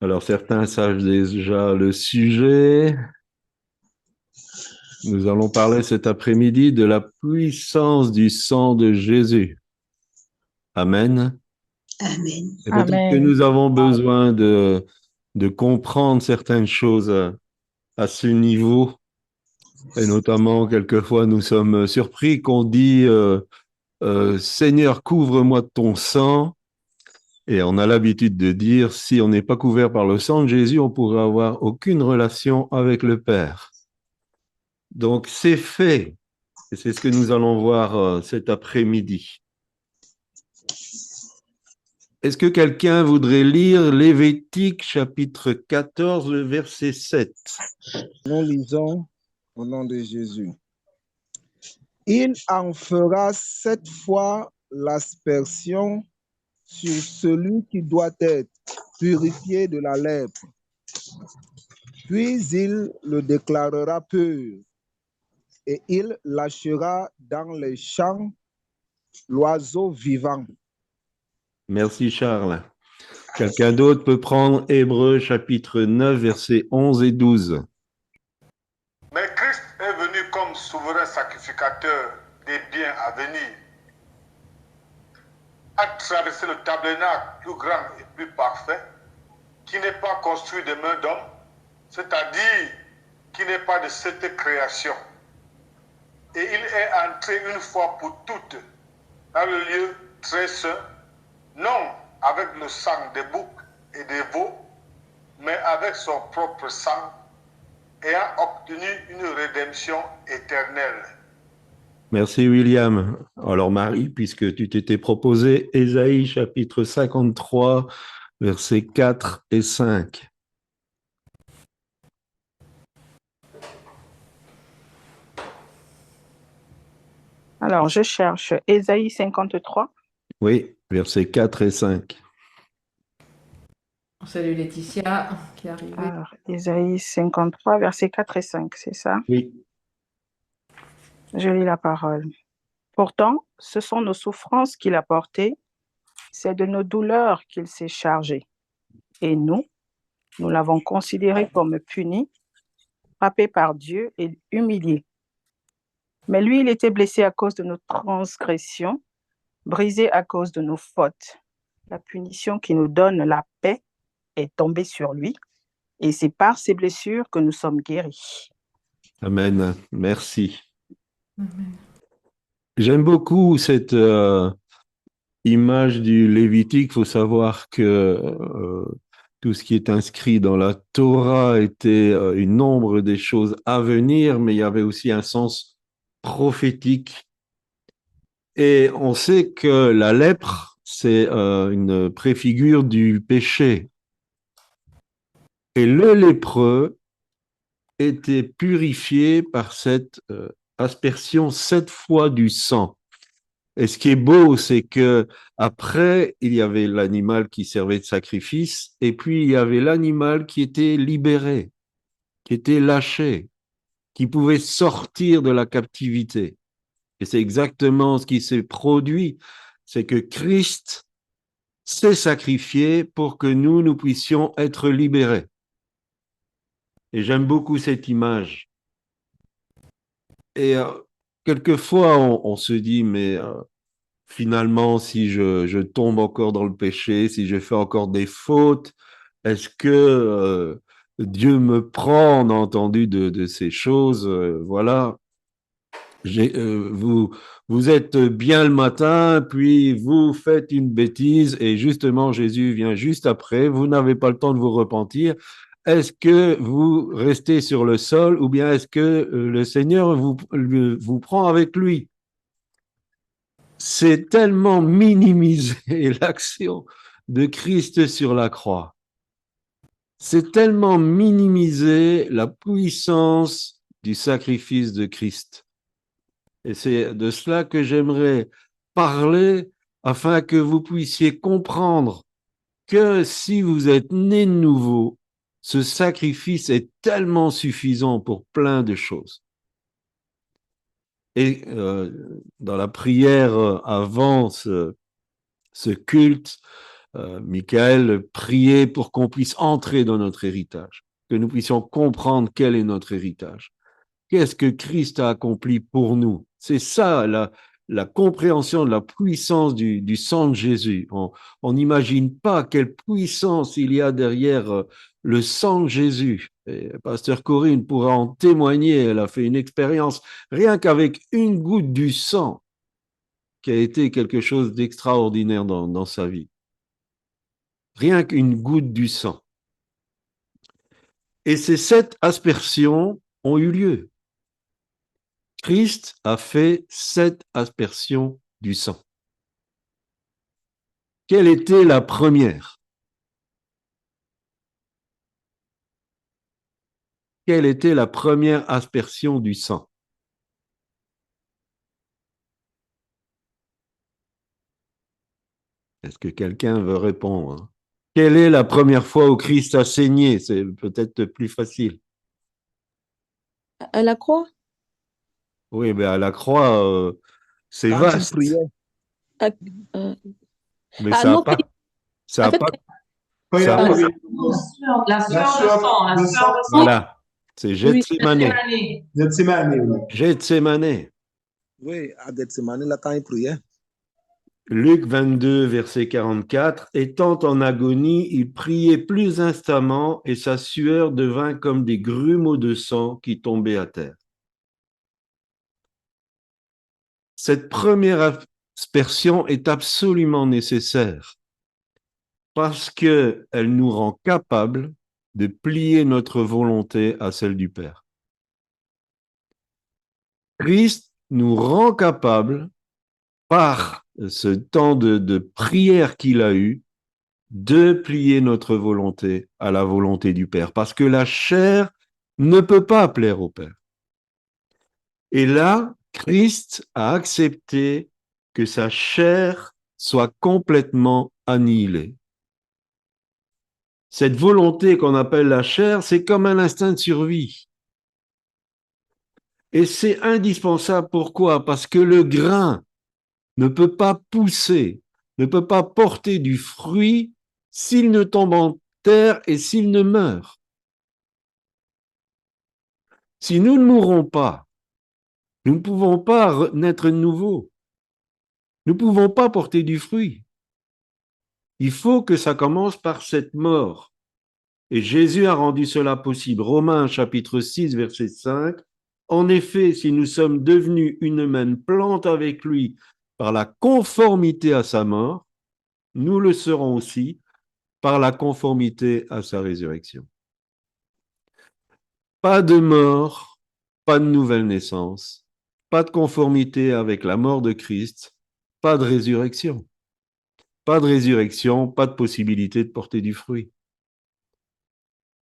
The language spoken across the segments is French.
Alors, certains savent déjà le sujet. Nous allons parler cet après-midi de la puissance du sang de Jésus. Amen. Amen. Et peut-être que Amen. nous avons besoin de comprendre certaines choses à ce niveau. Et notamment, quelquefois, nous sommes surpris qu'on dit Seigneur, couvre-moi de ton sang. Et on a l'habitude de dire, si on n'est pas couvert par le sang de Jésus, on pourrait avoir aucune relation avec le Père. Donc, c'est fait. Et c'est ce que nous allons voir cet après-midi. Est-ce que quelqu'un voudrait lire Lévitique chapitre 14, le verset 7? Nous lisons au nom de Jésus. Il en fera 7 fois l'aspersion sur celui qui doit être purifié de la lèpre. Puis il le déclarera pur et il lâchera dans les champs l'oiseau vivant. Merci Charles. Quelqu'un d'autre peut prendre Hébreux chapitre 9, versets 11 et 12. Mais Christ est venu comme souverain sacrificateur des biens à venir, a traversé le tabernacle plus grand et plus parfait, qui n'est pas construit de main d'homme, c'est-à-dire qui n'est pas de cette création. Et il est entré une fois pour toutes dans le lieu très saint, non avec le sang des boucs et des veaux, mais avec son propre sang, ayant obtenu une rédemption éternelle. Merci William. Alors Marie, puisque tu t'étais proposé Ésaïe chapitre 53, versets 4 et 5. Alors, je cherche Ésaïe 53. Oui, versets 4 et 5. Salut Laetitia qui est arrivée. Alors, Ésaïe 53, versets 4 et 5, c'est ça? Oui. Je lis la parole. Pourtant, ce sont nos souffrances qu'il a portées, c'est de nos douleurs qu'il s'est chargé. Et nous l'avons considéré comme puni, frappé par Dieu et humilié. Mais lui, il était blessé à cause de nos transgressions, brisé à cause de nos fautes. La punition qui nous donne la paix est tombée sur lui, et c'est par ses blessures que nous sommes guéris. Amen. Merci. Amen. J'aime beaucoup cette image du Lévitique. Il faut savoir que tout ce qui est inscrit dans la Torah était une nombre des choses à venir, mais il y avait aussi un sens prophétique. Et on sait que la lèpre, c'est une préfigure du péché. Et le lépreux était purifié par cette aspersion 7 fois du sang. Et ce qui est beau, c'est que après, il y avait l'animal qui servait de sacrifice, et puis il y avait l'animal qui était libéré, qui était lâché, qui pouvait sortir de la captivité. Et c'est exactement ce qui s'est produit, c'est que Christ s'est sacrifié pour que nous puissions être libérés. Et j'aime beaucoup cette image. Et quelquefois, on se dit, mais finalement, si je tombe encore dans le péché, si je fais encore des fautes, est-ce que Dieu me prend? On a entendu de ces choses. Voilà. Vous êtes bien le matin, puis vous faites une bêtise, et justement, Jésus vient juste après. Vous n'avez pas le temps de vous repentir. Est-ce que vous restez sur le sol ou bien est-ce que le Seigneur vous prend avec lui? C'est tellement minimiser l'action de Christ sur la croix. C'est tellement minimiser la puissance du sacrifice de Christ. Et c'est de cela que j'aimerais parler afin que vous puissiez comprendre que si vous êtes né de nouveau, ce sacrifice est tellement suffisant pour plein de choses. Et dans la prière avant ce culte, Michael priait pour qu'on puisse entrer dans notre héritage, que nous puissions comprendre quel est notre héritage. Qu'est-ce que Christ a accompli pour nous? C'est ça la compréhension de la puissance du sang de Jésus. On n'imagine pas quelle puissance il y a derrière le sang de Jésus. Et Pasteur Corinne pourra en témoigner, elle a fait une expérience rien qu'avec une goutte du sang qui a été quelque chose d'extraordinaire dans sa vie. Rien qu'une goutte du sang. Et ces 7 aspersions ont eu lieu. Christ a fait 7 aspersions du sang. Quelle était la première? Quelle était la première aspersion du sang? Est-ce que quelqu'un veut répondre? Quelle est la première fois où Christ a saigné? C'est peut-être plus facile. À la croix? Oui, mais à la croix, c'est Quand il vaste. priait, Mais Ah ça n'a non, pas... Ça en a fait, pas... Quand il ça a a pas- prié, La sueur de sang, la sueur de sang. Voilà, c'est Oui. Gethsémané. Gethsémane, oui. Gethsémané. oui, à Gethsemane, là, quand il priait, Luc 22, verset 44, étant en agonie, il priait plus instamment et sa sueur devint comme des grumeaux de sang qui tombaient à terre. Cette première aspersion est absolument nécessaire parce qu'elle nous rend capables de plier notre volonté à celle du Père. Christ nous rend capables, par ce temps de prière qu'il a eu, de plier notre volonté à la volonté du Père, parce que la chair ne peut pas plaire au Père. Et là, Christ a accepté que sa chair soit complètement annihilée. Cette volonté qu'on appelle la chair, c'est comme un instinct de survie. Et c'est indispensable. Pourquoi? Parce que le grain ne peut pas pousser, ne peut pas porter du fruit s'il ne tombe en terre et s'il ne meurt. Si nous ne mourrons pas, nous ne pouvons pas naître de nouveau. Nous ne pouvons pas porter du fruit. Il faut que ça commence par cette mort. Et Jésus a rendu cela possible. Romains chapitre 6, verset 5. En effet, si nous sommes devenus une même plante avec lui par la conformité à sa mort, nous le serons aussi par la conformité à sa résurrection. Pas de mort, pas de nouvelle naissance, pas de conformité avec la mort de Christ, pas de résurrection. Pas de résurrection, pas de possibilité de porter du fruit.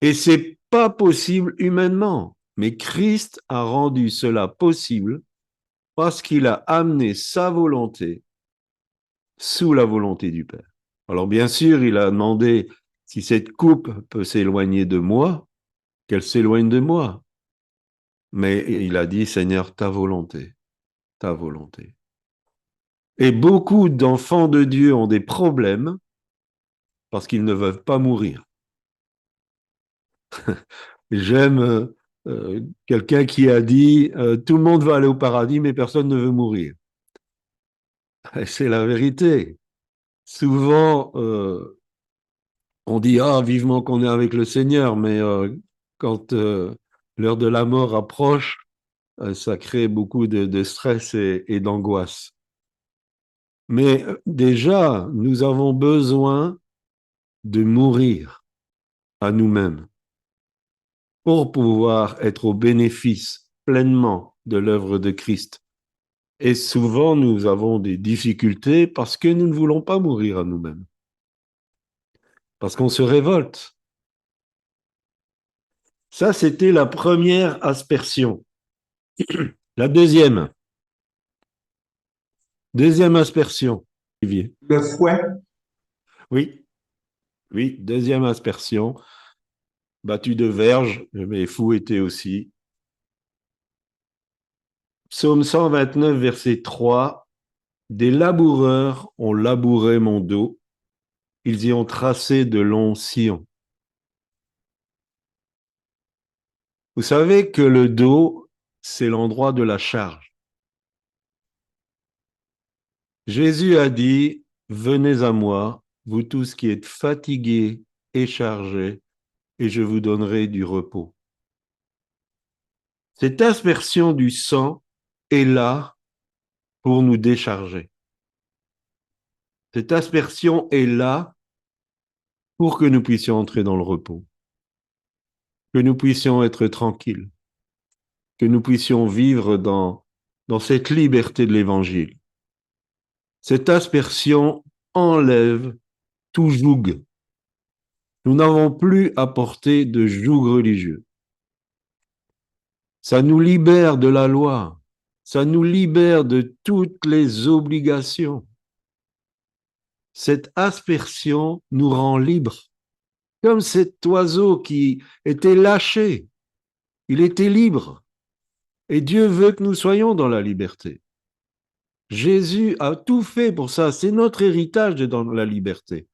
Et c'est pas possible humainement, mais Christ a rendu cela possible parce qu'il a amené sa volonté sous la volonté du Père. Alors bien sûr, il a demandé si cette coupe peut s'éloigner de moi, qu'elle s'éloigne de moi. Mais il a dit, Seigneur, ta volonté, ta volonté. Et beaucoup d'enfants de Dieu ont des problèmes parce qu'ils ne veulent pas mourir. J'aime quelqu'un qui a dit tout le monde va aller au paradis, mais personne ne veut mourir. Et c'est la vérité. Souvent, on dit vivement qu'on est avec le Seigneur, mais quand l'heure de la mort approche, ça crée beaucoup de stress et d'angoisse. Mais déjà, nous avons besoin de mourir à nous-mêmes pour pouvoir être au bénéfice pleinement de l'œuvre de Christ. Et souvent, nous avons des difficultés parce que nous ne voulons pas mourir à nous-mêmes. Parce qu'on se révolte. Ça, c'était la première aspersion. La deuxième aspersion, Olivier. Le fouet. Oui, deuxième aspersion. Battu de verge, mais fouetté aussi. Psaume 129, verset 3. Des laboureurs ont labouré mon dos. ils y ont tracé de longs sillons. Vous savez que le dos, c'est l'endroit de la charge. Jésus a dit, venez à moi, vous tous qui êtes fatigués et chargés, et je vous donnerai du repos. Cette aspersion du sang est là pour nous décharger. Cette aspersion est là pour que nous puissions entrer dans le repos, que nous puissions être tranquilles, que nous puissions vivre dans cette liberté de l'Évangile. Cette aspersion enlève tout joug. Nous n'avons plus à porter de joug religieux. Ça nous libère de la loi. Ça nous libère de toutes les obligations. Cette aspersion nous rend libres. Comme cet oiseau qui était lâché. Il était libre. Et Dieu veut que nous soyons dans la liberté. Jésus a tout fait pour ça. C'est notre héritage d'être dans la liberté.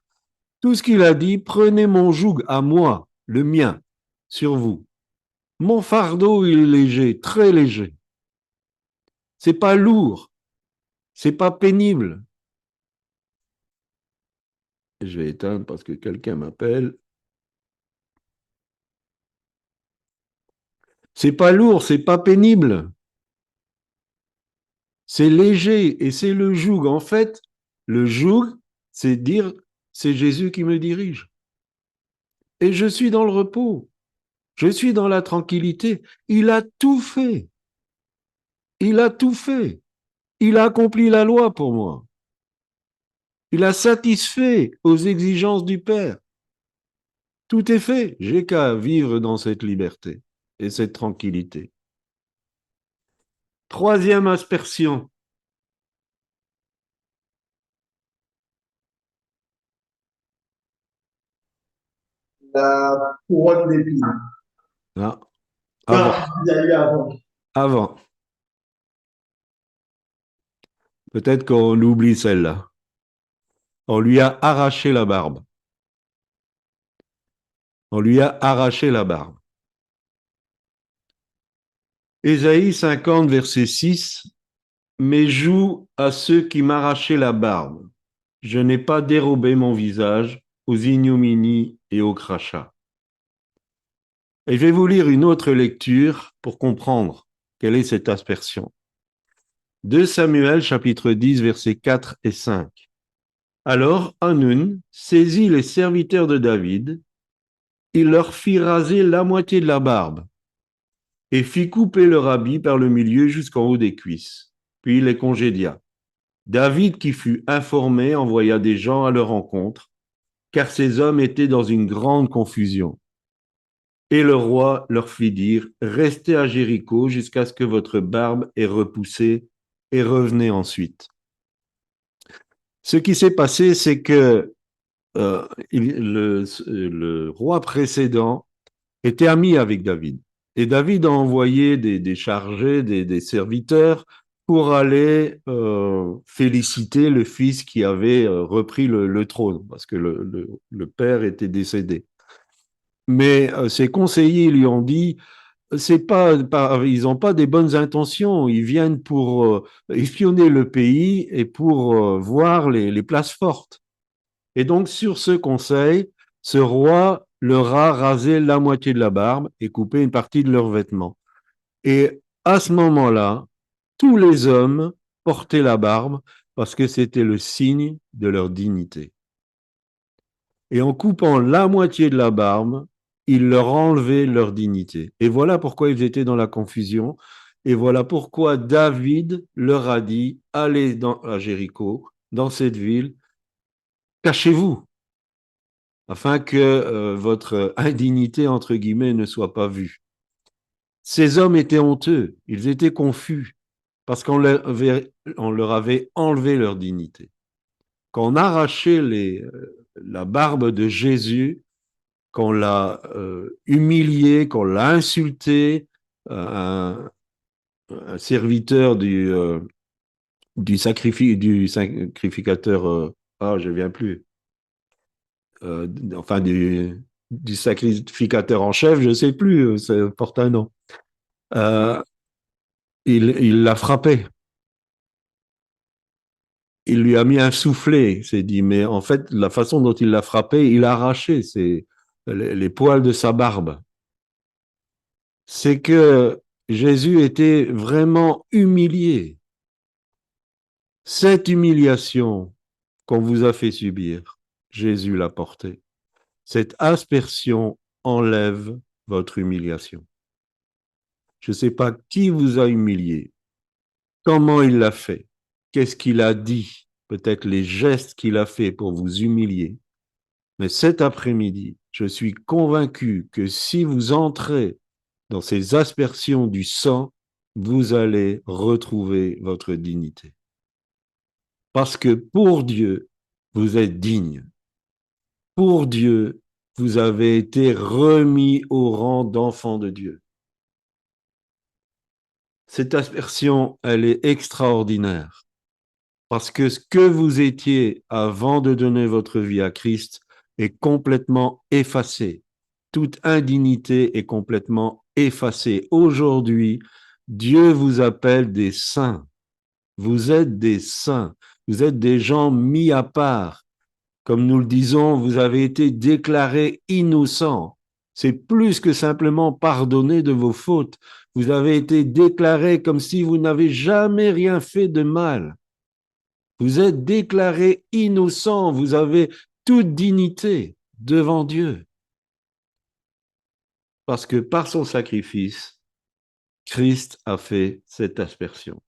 Tout ce qu'il a dit, prenez mon joug à moi, le mien, sur vous. Mon fardeau, il est léger, très léger. C'est pas lourd, c'est pas pénible. Je vais éteindre parce que quelqu'un m'appelle. C'est pas lourd, c'est pas pénible. C'est léger et c'est le joug. En fait, le joug, c'est dire, c'est Jésus qui me dirige. Et je suis dans le repos. Je suis dans la tranquillité. Il a tout fait. Il a tout fait. Il a accompli la loi pour moi. Il a satisfait aux exigences du Père. Tout est fait. J'ai qu'à vivre dans cette liberté et cette tranquillité. Troisième aspersion. La couronne d'épines. Ah, avant. Il y a eu avant. Avant. Peut-être qu'on oublie celle-là. On lui a arraché la barbe. On lui a arraché la barbe. Ésaïe 50, verset 6. Mais joue à ceux qui m'arrachaient la barbe. Je n'ai pas dérobé mon visage aux ignominies et aux crachats. Et je vais vous lire une autre lecture pour comprendre quelle est cette aspersion. 2 Samuel, chapitre 10, versets 4 et 5. Alors Hanun saisit les serviteurs de David, il leur fit raser la moitié de la barbe et fit couper leur habit par le milieu jusqu'en haut des cuisses. Puis il les congédia. David, qui fut informé, envoya des gens à leur rencontre, car ces hommes étaient dans une grande confusion. Et le roi leur fit dire, restez à Jéricho jusqu'à ce que votre barbe ait repoussé et revenez ensuite. Ce qui s'est passé, c'est que le roi précédent était ami avec David. Et David a envoyé des chargés, des serviteurs pour aller féliciter le fils qui avait repris le trône, parce que le père était décédé. Mais ses conseillers lui ont dit, ils n'ont pas des bonnes intentions, ils viennent pour espionner le pays et pour voir les places fortes. Et donc, sur ce conseil, ce roi leur a rasé la moitié de la barbe et coupé une partie de leurs vêtements. Et à ce moment-là, tous les hommes portaient la barbe parce que c'était le signe de leur dignité. Et en coupant la moitié de la barbe, ils leur enlevaient leur dignité. Et voilà pourquoi ils étaient dans la confusion. Et voilà pourquoi David leur a dit, allez à Jéricho, dans cette ville, cachez-vous, afin que votre indignité, entre guillemets, ne soit pas vue. Ces hommes étaient honteux, ils étaient confus, parce qu'on leur avait enlevé leur dignité. Quand on arrachait la barbe de Jésus, qu'on l'a humilié, qu'on l'a insulté, un serviteur du sacrificateur, je ne viens plus, enfin du sacrificateur en chef, je ne sais plus, ça porte un nom. Il l'a frappé. Il lui a mis un soufflet, s'est dit, mais en fait, la façon dont il l'a frappé, il a arraché les poils de sa barbe. C'est que Jésus était vraiment humilié. Cette humiliation qu'on vous a fait subir, Jésus l'a portée. Cette aspersion enlève votre humiliation. Je ne sais pas qui vous a humilié, comment il l'a fait, qu'est-ce qu'il a dit, peut-être les gestes qu'il a fait pour vous humilier. Mais cet après-midi, je suis convaincu que si vous entrez dans ces aspersions du sang, vous allez retrouver votre dignité. Parce que pour Dieu, vous êtes digne. Pour Dieu, vous avez été remis au rang d'enfant de Dieu. Cette aspersion, elle est extraordinaire. Parce que ce que vous étiez avant de donner votre vie à Christ est complètement effacé. Toute indignité est complètement effacée. Aujourd'hui, Dieu vous appelle des saints. Vous êtes des saints. Vous êtes des gens mis à part. Comme nous le disons, vous avez été déclarés innocents. C'est plus que simplement pardonner de vos fautes. Vous avez été déclarés comme si vous n'avez jamais rien fait de mal. Vous êtes déclarés innocents. Vous avez toute dignité devant Dieu. Parce que par son sacrifice, Christ a fait cette aspersion.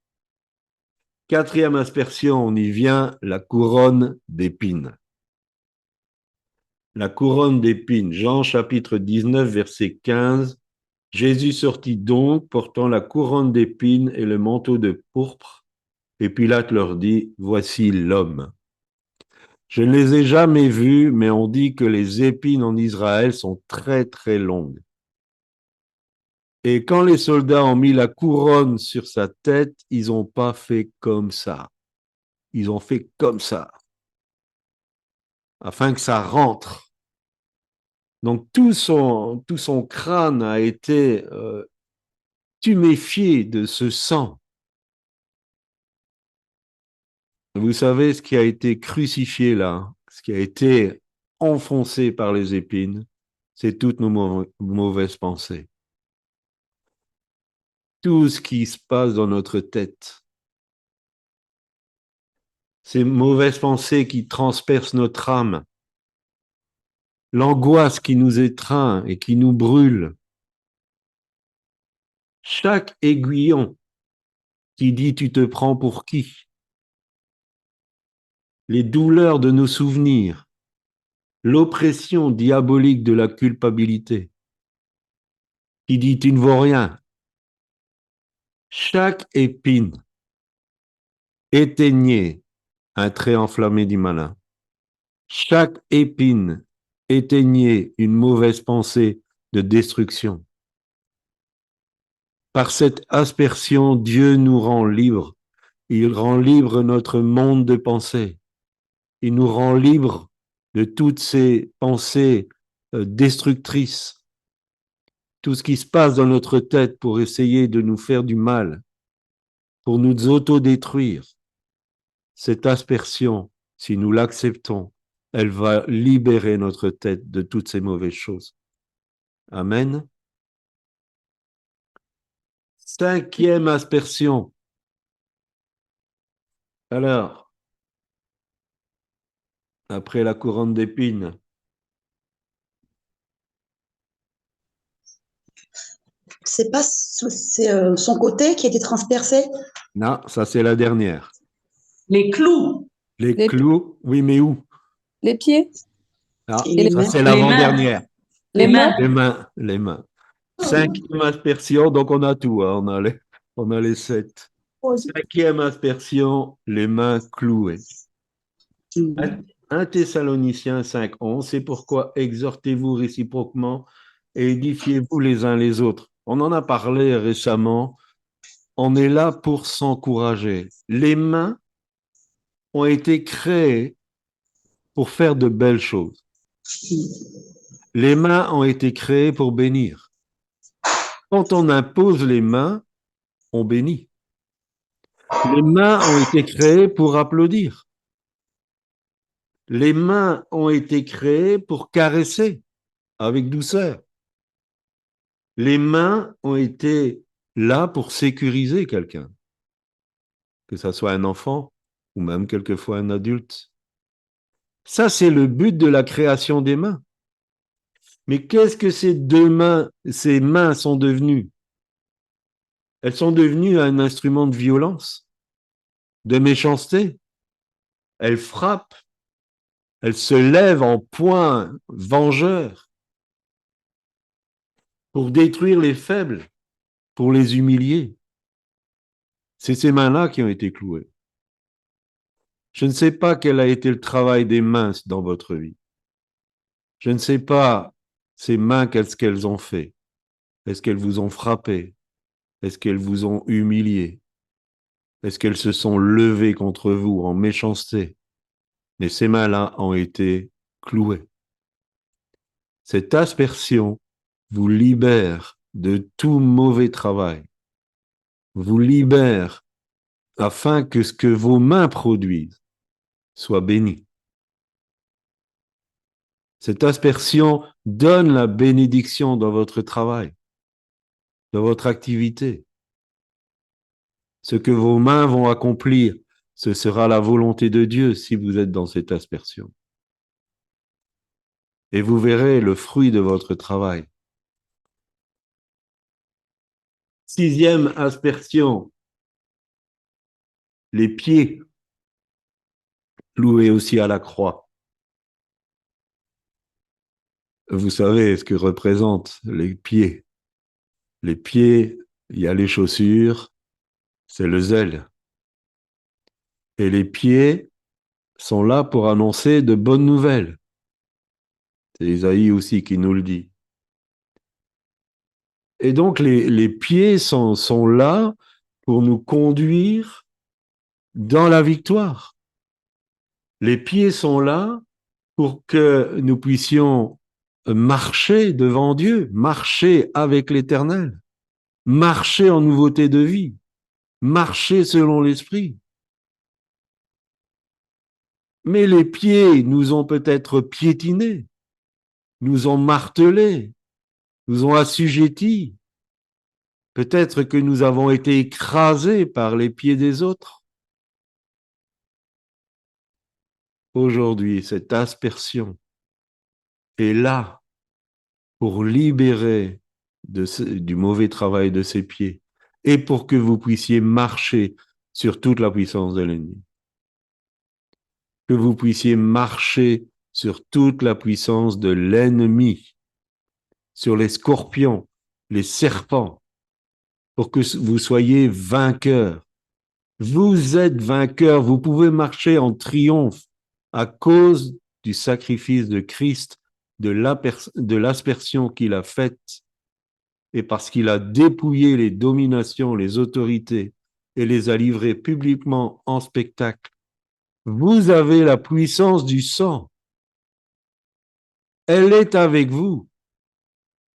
Quatrième aspersion, on y vient, la couronne d'épines. La couronne d'épines, Jean chapitre 19, verset 15. Jésus sortit donc, portant la couronne d'épines et le manteau de pourpre, et Pilate leur dit, voici l'homme. Je ne les ai jamais vus, mais on dit que les épines en Israël sont très, très longues. Et quand les soldats ont mis la couronne sur sa tête, ils n'ont pas fait comme ça. Ils ont fait comme ça, afin que ça rentre. Donc tout son crâne a été tuméfié de ce sang. Vous savez ce qui a été crucifié là, ce qui a été enfoncé par les épines, c'est toutes nos mauvaises pensées. Tout ce qui se passe dans notre tête. Ces mauvaises pensées qui transpercent notre âme. L'angoisse qui nous étreint et qui nous brûle. Chaque aiguillon qui dit tu te prends pour qui? Les douleurs de nos souvenirs, l'oppression diabolique de la culpabilité, qui dit tu ne vaux rien. Chaque épine éteignait un trait enflammé du malin. Chaque épine éteignait une mauvaise pensée de destruction. Par cette aspersion, Dieu nous rend libres. Il rend libre notre monde de pensée. Il nous rend libres de toutes ces pensées destructrices. Tout ce qui se passe dans notre tête pour essayer de nous faire du mal, pour nous autodétruire. Cette aspersion, si nous l'acceptons, elle va libérer notre tête de toutes ces mauvaises choses. Amen. Cinquième aspersion. Alors, après la couronne d'épines. C'est pas son côté qui a été transpercé? Non, ça c'est la dernière. Les clous. Les clous, oui, mais où? Les pieds? Ah, Et ça c'est Les l'avant-dernière. Les mains. Les mains. Cinquième aspersion, donc on a tout, hein, on a les 7. Cinquième aspersion, les mains clouées. 1 Thessaloniciens 5:11, c'est pourquoi exhortez-vous réciproquement et édifiez-vous les uns les autres. On en a parlé récemment. On est là pour s'encourager. Les mains ont été créées pour faire de belles choses. Les mains ont été créées pour bénir. Quand on impose les mains, on bénit. Les mains ont été créées pour applaudir. Les mains ont été créées pour caresser avec douceur. Les mains ont été là pour sécuriser quelqu'un, que ce soit un enfant ou même quelquefois un adulte. Ça, c'est le but de la création des mains. Mais qu'est-ce que ces mains sont devenues? Elles sont devenues un instrument de violence, de méchanceté. Elles frappent, elles se lèvent en poing vengeur pour détruire les faibles, pour les humilier. C'est ces mains-là qui ont été clouées. Je ne sais pas quel a été le travail des mains dans votre vie. Je ne sais pas ces mains, qu'est-ce qu'elles ont fait. Est-ce qu'elles vous ont frappé? Est-ce qu'elles vous ont humilié? Est-ce qu'elles se sont levées contre vous en méchanceté? Mais ces mains-là ont été clouées. Cette aspersion vous libère de tout mauvais travail, vous libère afin que ce que vos mains produisent soit béni. Cette aspersion donne la bénédiction dans votre travail, dans votre activité. Ce que vos mains vont accomplir, ce sera la volonté de Dieu si vous êtes dans cette aspersion. Et vous verrez le fruit de votre travail. 6e aspersion, les pieds cloués aussi à la croix. Vous savez ce que représentent les pieds. Les pieds, il y a les chaussures, c'est le zèle. Et les pieds sont là pour annoncer de bonnes nouvelles. C'est Isaïe aussi qui nous le dit. Et donc les pieds sont là pour nous conduire dans la victoire. Les pieds sont là pour que nous puissions marcher devant Dieu, marcher avec l'Éternel, marcher en nouveauté de vie, marcher selon l'Esprit. Mais les pieds nous ont peut-être piétinés, nous ont martelés, nous ont assujettis. Peut-être que nous avons été écrasés par les pieds des autres. Aujourd'hui, cette aspersion est là pour libérer du mauvais travail de ses pieds et pour que vous puissiez marcher sur toute la puissance de l'ennemi. Que vous puissiez marcher sur toute la puissance de l'ennemi, sur les scorpions, les serpents, pour que vous soyez vainqueurs. Vous êtes vainqueurs, vous pouvez marcher en triomphe à cause du sacrifice de Christ, de l'aspersion qu'il a faite, et parce qu'il a dépouillé les dominations, les autorités, et les a livrées publiquement en spectacle. Vous avez la puissance du sang. Elle est avec vous.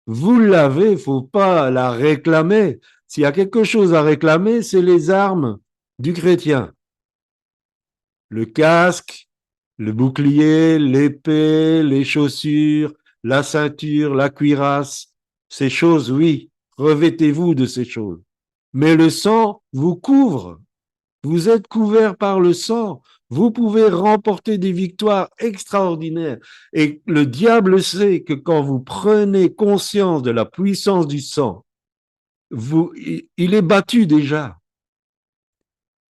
Vous l'avez, il ne faut pas la réclamer. S'il y a quelque chose à réclamer, c'est les armes du chrétien. Le casque, le bouclier, l'épée, les chaussures, la ceinture, la cuirasse, ces choses, oui, revêtez-vous de ces choses. Mais le sang vous couvre. Vous êtes couverts par le sang. Vous pouvez remporter des victoires extraordinaires. Et le diable sait que quand vous prenez conscience de la puissance du sang, il est battu déjà.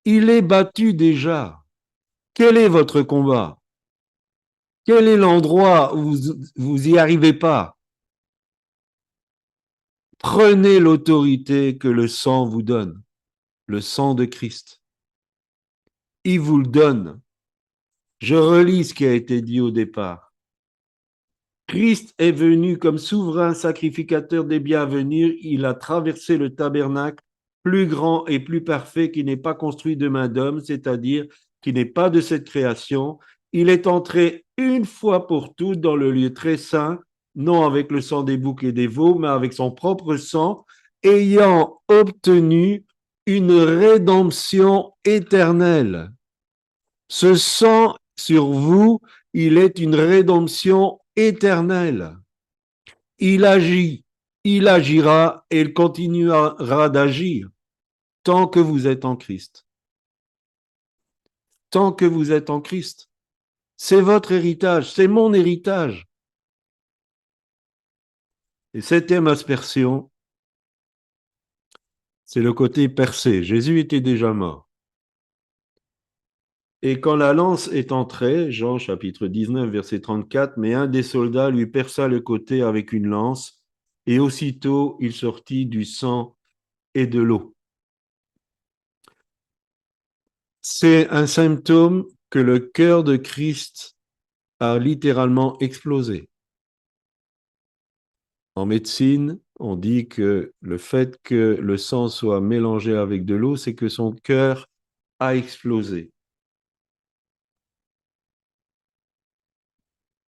Il est battu déjà. Quel est votre combat? Quel est l'endroit où vous n'y arrivez pas? Prenez l'autorité que le sang vous donne, le sang de Christ. Il vous le donne. Je relis ce qui a été dit au départ. Christ est venu comme souverain sacrificateur des biens à venir. Il a traversé le tabernacle plus grand et plus parfait qui n'est pas construit de main d'homme, c'est-à-dire qui n'est pas de cette création, Il est entré une fois pour toutes dans le lieu très saint, non avec le sang des boucs et des veaux, mais avec son propre sang, ayant obtenu une rédemption éternelle. Ce sang sur vous, il est une rédemption éternelle. Il agit, il agira et il continuera d'agir tant que vous êtes en Christ. Tant que vous êtes en Christ. C'est votre héritage, c'est mon héritage. Et septième aspersion, c'est le côté percé. Jésus était déjà mort. Et quand la lance est entrée, Jean chapitre 19, verset 34, mais un des soldats lui perça le côté avec une lance, et aussitôt il sortit du sang et de l'eau. C'est un symptôme que le cœur de Christ a littéralement explosé. En médecine, on dit que le fait que le sang soit mélangé avec de l'eau, c'est que son cœur a explosé.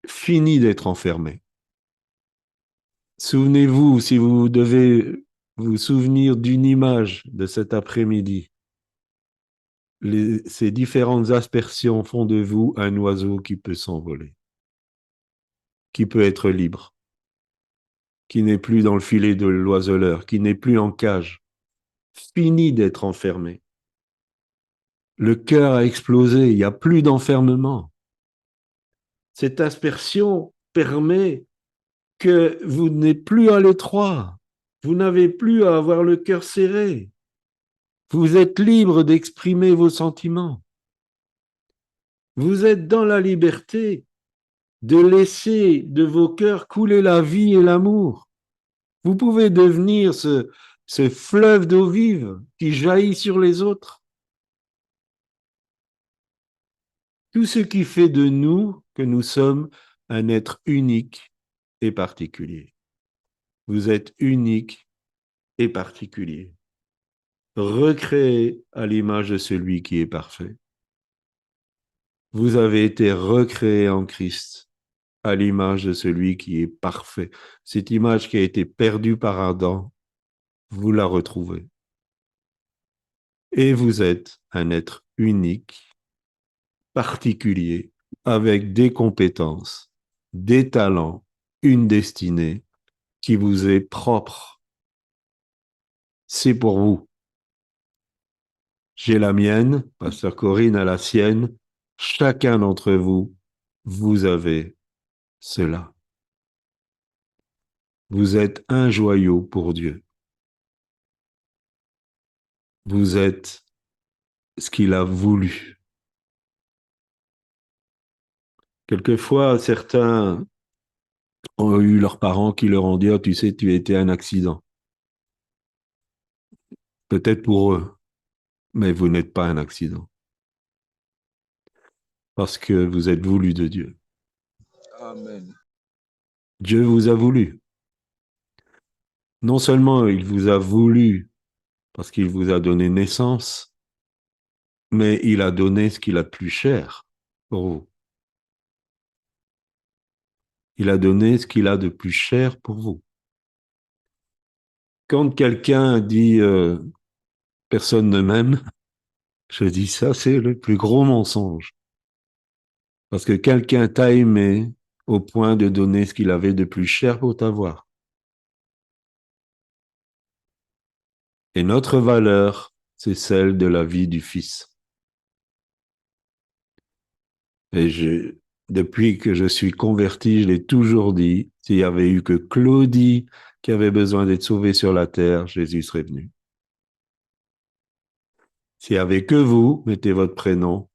Fini d'être enfermé. Souvenez-vous, si vous devez vous souvenir d'une image de cet après-midi, ces différentes aspersions font de vous un oiseau qui peut s'envoler, qui peut être libre, qui n'est plus dans le filet de l'oiseleur, qui n'est plus en cage. Fini d'être enfermé. Le cœur a explosé, il n'y a plus d'enfermement. Cette aspersion permet que vous n'êtes plus à l'étroit, vous n'avez plus à avoir le cœur serré. Vous êtes libre d'exprimer vos sentiments. Vous êtes dans la liberté de laisser de vos cœurs couler la vie et l'amour. Vous pouvez devenir ce fleuve d'eau vive qui jaillit sur les autres. Tout ce qui fait de nous que nous sommes un être unique et particulier. Vous êtes unique et particulier. Recréé à l'image de celui qui est parfait. Vous avez été recréé en Christ à l'image de celui qui est parfait. Cette image qui a été perdue par Adam, vous la retrouvez. Et vous êtes un être unique, particulier, avec des compétences, des talents, une destinée qui vous est propre. C'est pour vous. J'ai la mienne, Pasteur Corinne a la sienne. Chacun d'entre vous, vous avez cela. Vous êtes un joyau pour Dieu. Vous êtes ce qu'il a voulu. Quelquefois, certains ont eu leurs parents qui leur ont dit « Oh, tu sais, tu étais un accident. » Peut-être pour eux, mais vous n'êtes pas un accident. Parce que vous êtes voulu de Dieu. Amen. Dieu vous a voulu. Non seulement il vous a voulu parce qu'il vous a donné naissance, mais il a donné ce qu'il a de plus cher pour vous. Il a donné ce qu'il a de plus cher pour vous. Quand quelqu'un dit « personne ne m'aime », je dis ça, c'est le plus gros mensonge. Parce que quelqu'un t'a aimé au point de donner ce qu'il avait de plus cher pour t'avoir. Et notre valeur, c'est celle de la vie du Fils. Et depuis que je suis converti, je l'ai toujours dit, s'il y avait eu que Claudie qui avait besoin d'être sauvée sur la terre, Jésus serait venu. S'il n'y avait que vous, mettez votre prénom,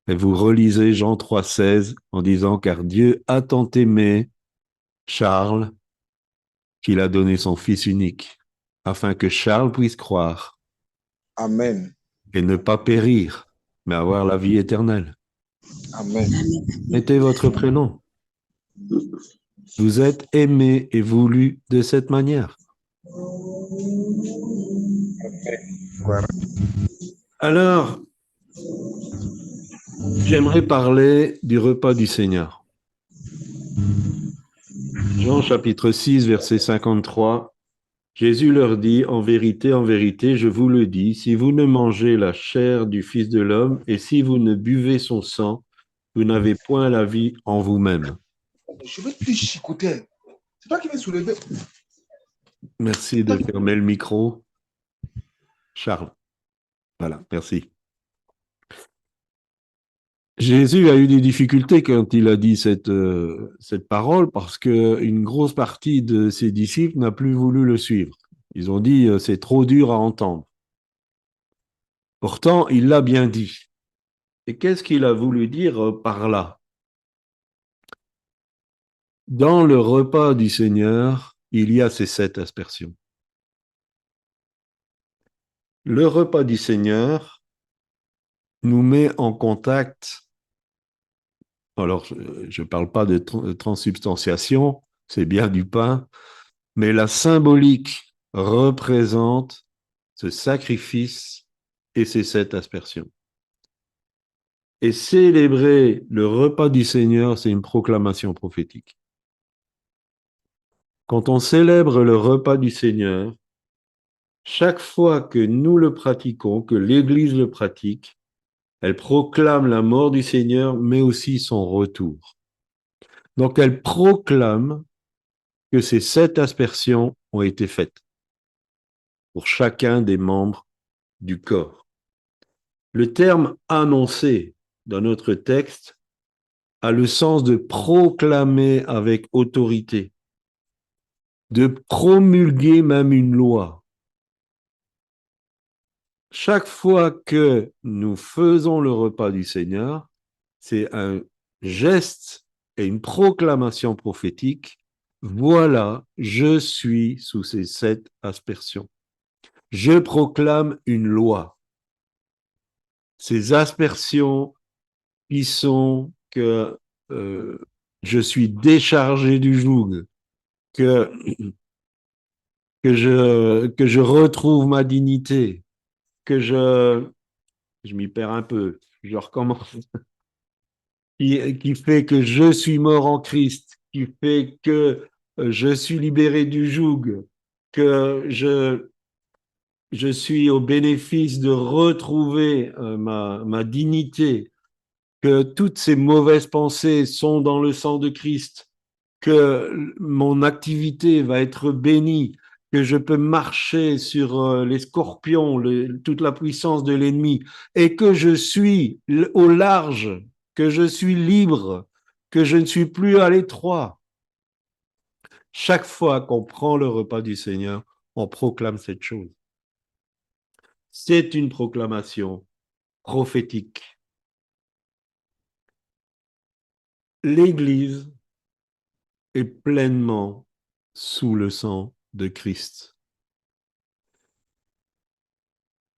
et vous relisez Jean 3,16 en disant « Car Dieu a tant aimé Charles qu'il a donné son Fils unique, afin que Charles puisse croire. » Amen. Et ne pas périr, mais avoir la vie éternelle. Amen. Mettez votre prénom. Vous êtes aimé et voulu de cette manière. Voilà. Alors, J'aimerais parler du repas du Seigneur. Jean chapitre 6, verset 53. Jésus leur dit, en vérité, je vous le dis, si vous ne mangez la chair du Fils de l'homme et si vous ne buvez son sang, vous n'avez point la vie en vous-même. Je vais plus chicoter. C'est toi qui m'as soulevé. Merci de fermer le micro. Charles. Voilà, merci. Jésus a eu des difficultés quand il a dit cette parole parce qu'une grosse partie de ses disciples n'a plus voulu le suivre. Ils ont dit c'est trop dur à entendre. Pourtant, il l'a bien dit. Et qu'est-ce qu'il a voulu dire par là? Dans le repas du Seigneur, il y a ces 7 aspersions. Le repas du Seigneur nous met en contact. Alors, je ne parle pas de transsubstantiation, c'est bien du pain, mais la symbolique représente ce sacrifice et ces 7 aspersions. Et célébrer le repas du Seigneur, c'est une proclamation prophétique. Quand on célèbre le repas du Seigneur, chaque fois que nous le pratiquons, que l'Église le pratique, elle proclame la mort du Seigneur, mais aussi son retour. Donc, elle proclame que ces 7 aspersions ont été faites pour chacun des membres du corps. Le terme annoncé dans notre texte a le sens de proclamer avec autorité, de promulguer même une loi. Chaque fois que nous faisons le repas du Seigneur, c'est un geste et une proclamation prophétique. Voilà, je suis sous ces 7 aspersions. Je proclame une loi. Ces aspersions qui sont que je suis déchargé du joug, que je retrouve ma dignité, que je m'y perds un peu, je recommence, qui fait que je suis mort en Christ, qui fait que je suis libéré du joug, que je suis au bénéfice de retrouver ma dignité, que toutes ces mauvaises pensées sont dans le sang de Christ, que mon activité va être bénie, que je peux marcher sur les scorpions, toute la puissance de l'ennemi, et que je suis au large, que je suis libre, que je ne suis plus à l'étroit. Chaque fois qu'on prend le repas du Seigneur, on proclame cette chose. C'est une proclamation prophétique. L'Église est pleinement sous le sang de Christ.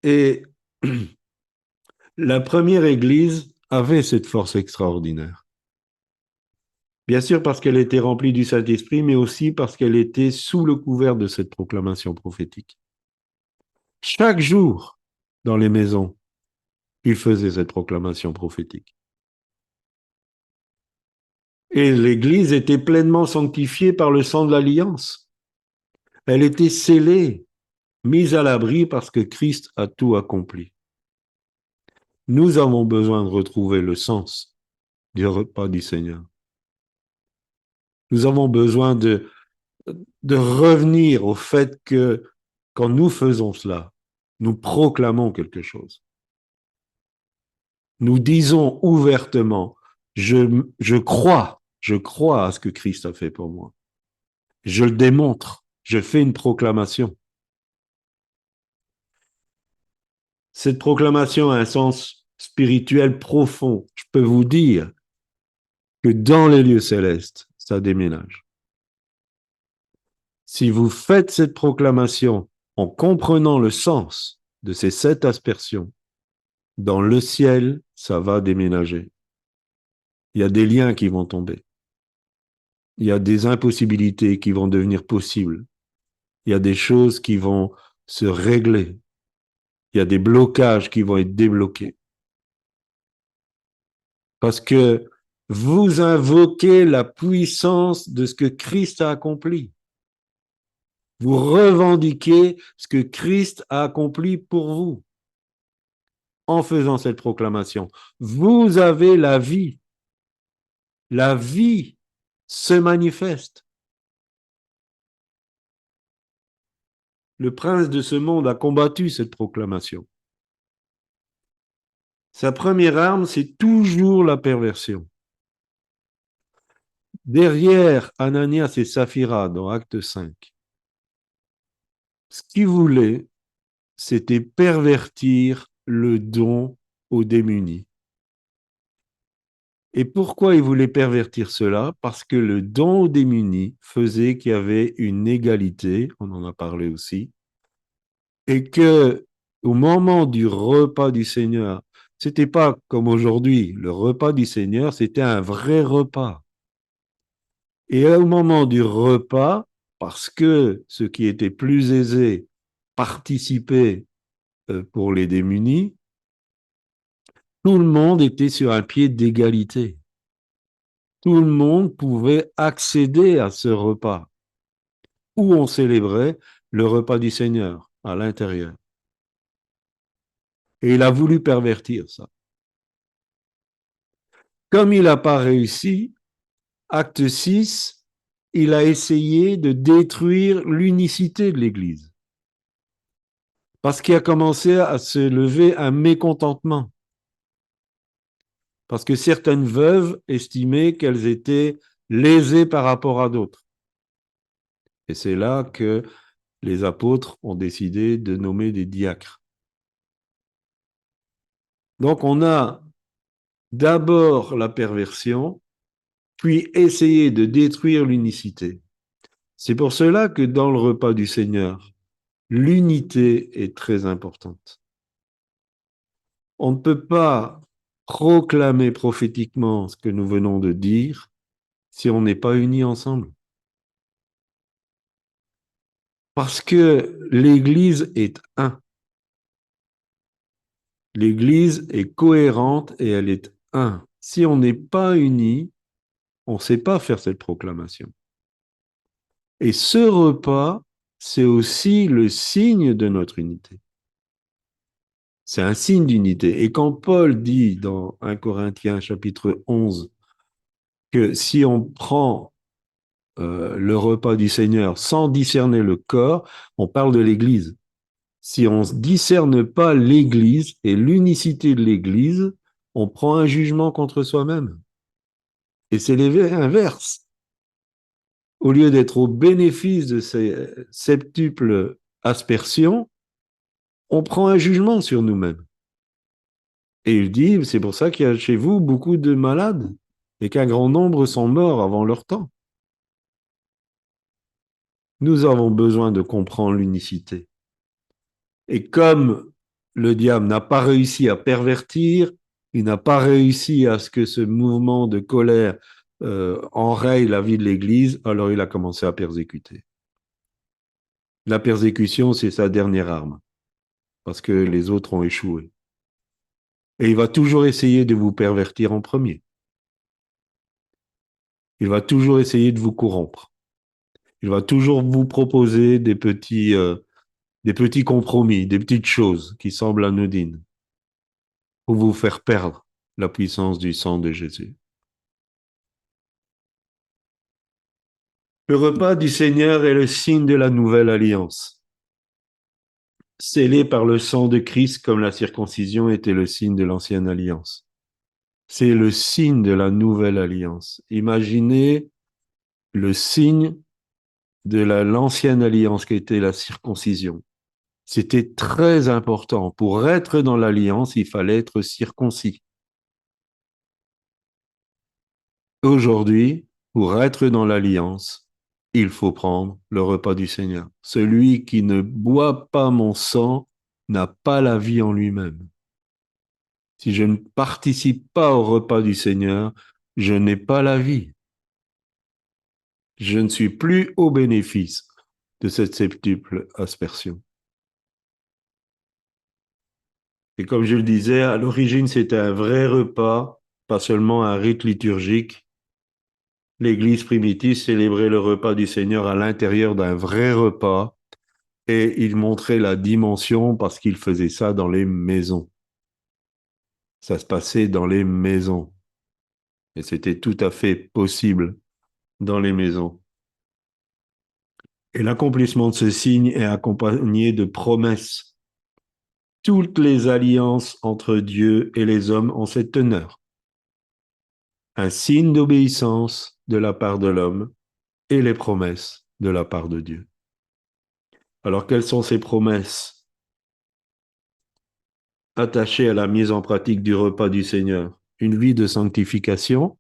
Et la première Église avait cette force extraordinaire. Bien sûr parce qu'elle était remplie du Saint-Esprit, mais aussi parce qu'elle était sous le couvert de cette proclamation prophétique. Chaque jour, dans les maisons, ils faisaient cette proclamation prophétique. Et l'Église était pleinement sanctifiée par le sang de l'Alliance. Elle était scellée, mise à l'abri parce que Christ a tout accompli. Nous avons besoin de retrouver le sens du repas du Seigneur. Nous avons besoin de revenir au fait que quand nous faisons cela, nous proclamons quelque chose. Nous disons ouvertement, je crois à ce que Christ a fait pour moi. Je le démontre, je fais une proclamation. Cette proclamation a un sens spirituel profond. Je peux vous dire que dans les lieux célestes, ça déménage. Si vous faites cette proclamation en comprenant le sens de ces 7 aspersions, dans le ciel, ça va déménager. Il y a des liens qui vont tomber. Il y a des impossibilités qui vont devenir possibles. Il y a des choses qui vont se régler. Il y a des blocages qui vont être débloqués. Parce que vous invoquez la puissance de ce que Christ a accompli. Vous revendiquez ce que Christ a accompli pour vous en faisant cette proclamation. Vous avez la vie. La vie se manifeste. Le prince de ce monde a combattu cette proclamation. Sa première arme, c'est toujours la perversion. Derrière Ananias et Saphira, dans Acte 5, ce qu'ils voulaient, c'était pervertir le don aux démunis. Et pourquoi ils voulaient pervertir cela? Parce que le don aux démunis faisait qu'il y avait une égalité, on en a parlé aussi, et que au moment du repas du Seigneur, c'était pas comme aujourd'hui, le repas du Seigneur, c'était un vrai repas. Et au moment du repas, parce que ceux qui étaient plus aisés participaient pour les démunis, tout le monde était sur un pied d'égalité. Tout le monde pouvait accéder à ce repas où on célébrait le repas du Seigneur à l'intérieur. Et il a voulu pervertir ça. Comme il n'a pas réussi, acte 6, il a essayé de détruire l'unicité de l'Église. Parce qu'il a commencé à se lever un mécontentement. Parce que certaines veuves estimaient qu'elles étaient lésées par rapport à d'autres. Et c'est là que les apôtres ont décidé de nommer des diacres. Donc on a d'abord la perversion, puis essayer de détruire l'unicité. C'est pour cela que dans le repas du Seigneur, l'unité est très importante. On ne peut pas proclamer prophétiquement ce que nous venons de dire si on n'est pas unis ensemble. Parce que l'Église est un. L'Église est cohérente et elle est un. Si on n'est pas unis, on ne sait pas faire cette proclamation. Et ce repas, c'est aussi le signe de notre unité. C'est un signe d'unité. Et quand Paul dit dans 1 Corinthiens chapitre 11 que si on prend le repas du Seigneur sans discerner le corps, on parle de l'Église. Si on ne discerne pas l'Église et l'unicité de l'Église, on prend un jugement contre soi-même. Et c'est l'inverse. Au lieu d'être au bénéfice de ces septuples aspersions, on prend un jugement sur nous-mêmes. Et il dit, c'est pour ça qu'il y a chez vous beaucoup de malades et qu'un grand nombre sont morts avant leur temps. Nous avons besoin de comprendre l'unicité. Et comme le diable n'a pas réussi à pervertir, il n'a pas réussi à ce que ce mouvement de colère enraye la vie de l'Église, alors il a commencé à persécuter. La persécution, c'est sa dernière arme, parce que les autres ont échoué. Et il va toujours essayer de vous pervertir en premier. Il va toujours essayer de vous corrompre. Il va toujours vous proposer des petits compromis, des petites choses qui semblent anodines pour vous faire perdre la puissance du sang de Jésus. Le repas du Seigneur est le signe de la nouvelle alliance, scellé par le sang de Christ comme la circoncision était le signe de l'ancienne alliance. C'est le signe de la nouvelle alliance. Imaginez le signe de l'ancienne alliance qui était la circoncision. C'était très important. Pour être dans l'alliance, il fallait être circoncis. Aujourd'hui, pour être dans l'alliance, il faut prendre le repas du Seigneur. Celui qui ne boit pas mon sang n'a pas la vie en lui-même. Si je ne participe pas au repas du Seigneur, je n'ai pas la vie. Je ne suis plus au bénéfice de cette septuple aspersion. Et comme je le disais, à l'origine, c'était un vrai repas pas seulement un rite liturgique. L'Église primitive célébrait le repas du Seigneur à l'intérieur d'un vrai repas et il montrait la dimension parce qu'il faisait ça dans les maisons. Ça se passait dans les maisons et c'était tout à fait possible dans les maisons. Et l'accomplissement de ce signe est accompagné de promesses. Toutes les alliances entre Dieu et les hommes ont cette teneur. Un signe d'obéissance de la part de l'homme et les promesses de la part de Dieu. Alors, quelles sont ces promesses attachées à la mise en pratique du repas du Seigneur? Une vie de sanctification.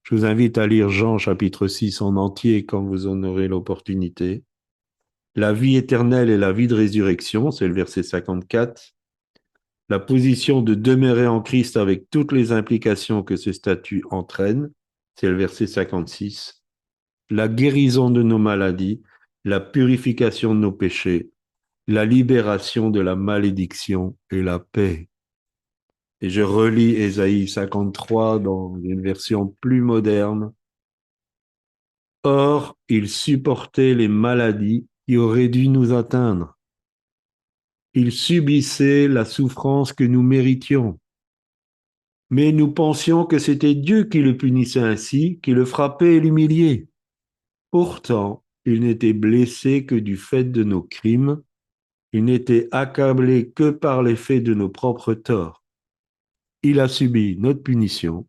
Je vous invite à lire Jean chapitre 6 en entier quand vous en aurez l'opportunité. La vie éternelle et la vie de résurrection, c'est le verset 54. La position de demeurer en Christ avec toutes les implications que ce statut entraîne, c'est le verset 56. La guérison de nos maladies, la purification de nos péchés, la libération de la malédiction et la paix. Et je relis Ésaïe 53 dans une version plus moderne. Or, il supportait les maladies qui auraient dû nous atteindre. Il subissait la souffrance que nous méritions. Mais nous pensions que c'était Dieu qui le punissait ainsi, qui le frappait et l'humiliait. Pourtant, il n'était blessé que du fait de nos crimes, il n'était accablé que par l'effet de nos propres torts. Il a subi notre punition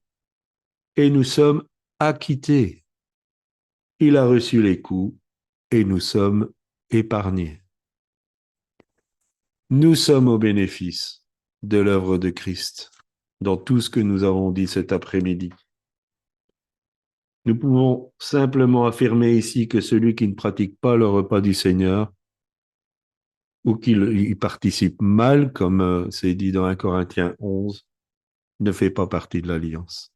et nous sommes acquittés. Il a reçu les coups et nous sommes épargnés. Nous sommes au bénéfice de l'œuvre de Christ dans tout ce que nous avons dit cet après-midi. Nous pouvons simplement affirmer ici que celui qui ne pratique pas le repas du Seigneur ou qui y participe mal, comme c'est dit dans 1 Corinthiens 11, ne fait pas partie de l'Alliance.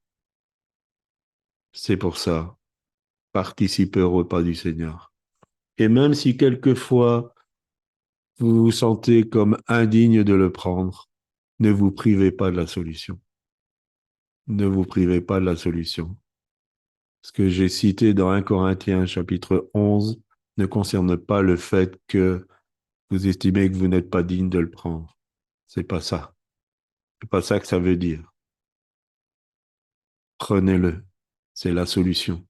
C'est pour ça, participez au repas du Seigneur. Et même si quelquefois vous vous sentez comme indigne de le prendre, ne vous privez pas de la solution. Ne vous privez pas de la solution. Ce que j'ai cité dans 1 Corinthiens chapitre 11 ne concerne pas le fait que vous estimez que vous n'êtes pas digne de le prendre. C'est pas ça. C'est pas ça que ça veut dire. Prenez-le. C'est la solution.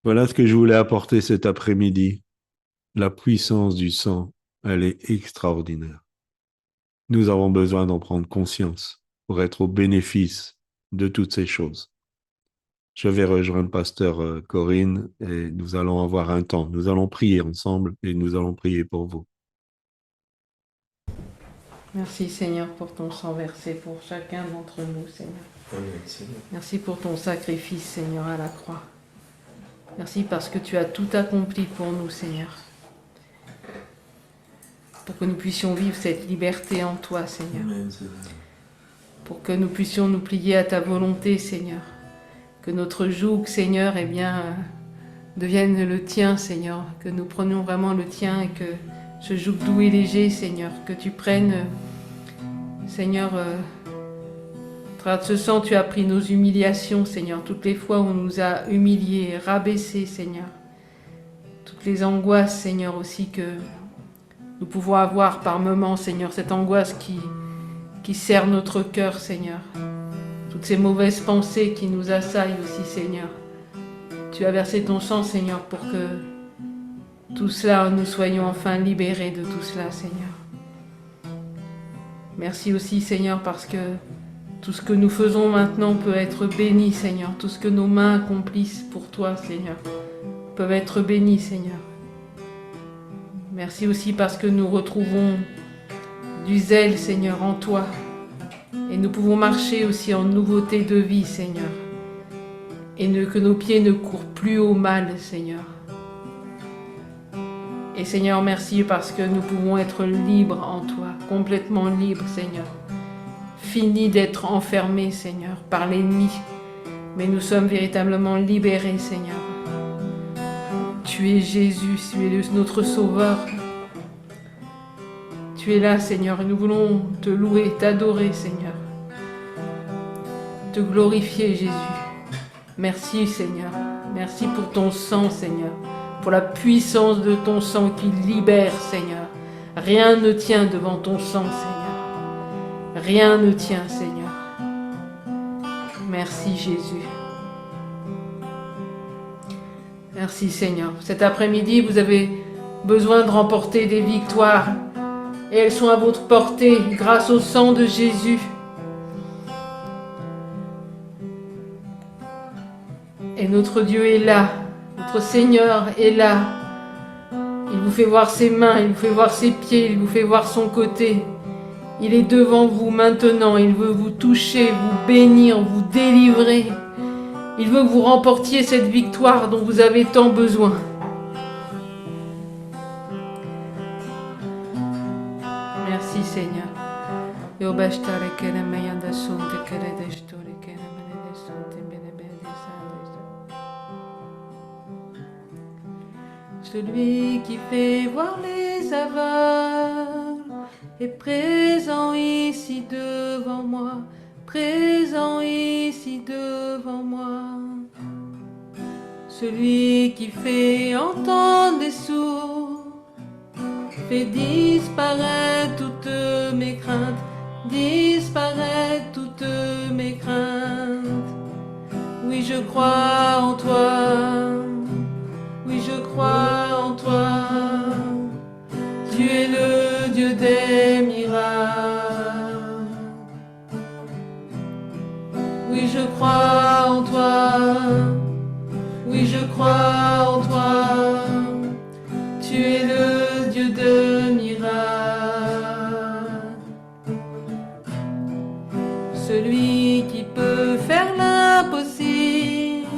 Voilà ce que je voulais apporter cet après-midi. La puissance du sang, elle est extraordinaire. Nous avons besoin d'en prendre conscience pour être au bénéfice de toutes ces choses. Je vais rejoindre pasteur Corinne et nous allons avoir un temps. Nous allons prier ensemble et nous allons prier pour vous. Merci Seigneur pour ton sang versé pour chacun d'entre nous, Seigneur. Merci pour ton sacrifice, Seigneur, à la croix. Merci parce que tu as tout accompli pour nous, Seigneur. Pour que nous puissions vivre cette liberté en toi, Seigneur. Pour que nous puissions nous plier à ta volonté, Seigneur. Que notre joug, Seigneur, devienne le tien, Seigneur. Que nous prenions vraiment le tien et que ce joug doux et léger, Seigneur. Que tu prennes, Seigneur, à travers de ce sang, tu as pris nos humiliations, Seigneur. Toutes les fois où on nous a humiliés, rabaissés, Seigneur. Toutes les angoisses, Seigneur, aussi que nous pouvons avoir par moments, Seigneur. Cette angoisse qui serre notre cœur, Seigneur. Toutes ces mauvaises pensées qui nous assaillent aussi, Seigneur. Tu as versé ton sang, Seigneur, pour que tout cela, nous soyons enfin libérés de tout cela, Seigneur. Merci aussi, Seigneur, parce que tout ce que nous faisons maintenant peut être béni, Seigneur. Tout ce que nos mains accomplissent pour toi, Seigneur, peuvent être bénis, Seigneur. Merci aussi parce que nous retrouvons du zèle, Seigneur, en toi. Et nous pouvons marcher aussi en nouveauté de vie, Seigneur. Et que nos pieds ne courent plus au mal, Seigneur. Et Seigneur, merci parce que nous pouvons être libres en toi, complètement libres, Seigneur. Finis d'être enfermés, Seigneur, par l'ennemi. Mais nous sommes véritablement libérés, Seigneur. Tu es Jésus, tu es notre Sauveur. Tu es là, Seigneur, et nous voulons te louer, t'adorer, Seigneur. te glorifier, Jésus. Merci, Seigneur. Merci pour ton sang, Seigneur. Pour la puissance de ton sang qui libère, Seigneur. Rien ne tient devant ton sang, Seigneur. Rien ne tient, Seigneur. Merci, Jésus. Merci, Seigneur. Cet après-midi, vous avez besoin de remporter des victoires. Et elles sont à votre portée grâce au sang de Jésus. Et notre Dieu est là. Notre Seigneur est là. Il vous fait voir ses mains, il vous fait voir ses pieds, il vous fait voir son côté. Il est devant vous maintenant. Il veut vous toucher, vous bénir, vous délivrer. Il veut que vous remportiez cette victoire dont vous avez tant besoin. Merci, Seigneur. Celui qui fait voir les aveugles est présent ici devant moi, présent ici devant moi. Celui qui fait entendre les sourds fait disparaître toutes mes craintes, disparaître toutes mes craintes. Oui, je crois en toi. Oui, je crois en toi. Tu es le Dieu des miracles. Oui, je crois en toi. Oui, je crois en toi. Tu es le Dieu de miracles. Celui qui peut faire l'impossible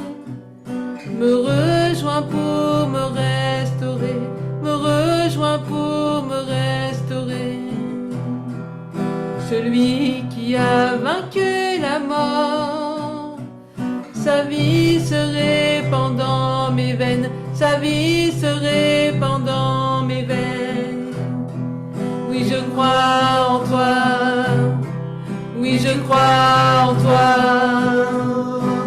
me rejoint pour me restaurer, me rejoint pour me restaurer. Celui qui a vaincu la mort, sa vie se répand dans mes veines, sa vie se répand dans mes veines. Oui, je crois en toi, oui, je crois en toi.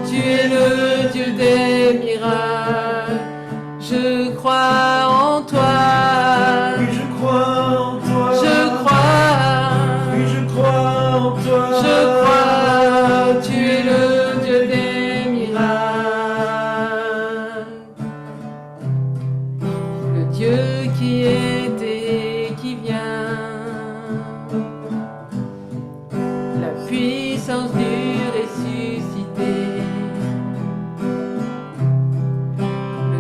Tu es le Dieu des miracles. Je crois en toi. Oui, je crois en toi. Je crois. Oui, je crois en toi. Je crois. Tu es le Dieu des miracles. Le Dieu qui était et qui vient. La puissance du ressuscité.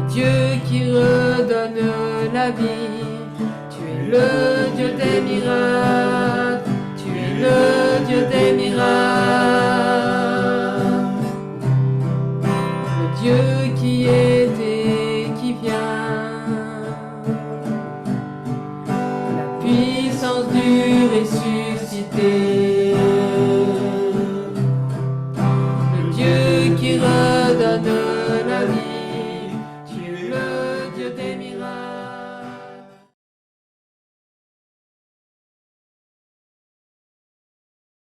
Dieu qui redonne la vie, tu es le Dieu des miracles, tu es le Dieu des miracles. Le Dieu qui était et qui vient, la puissance du ressuscité.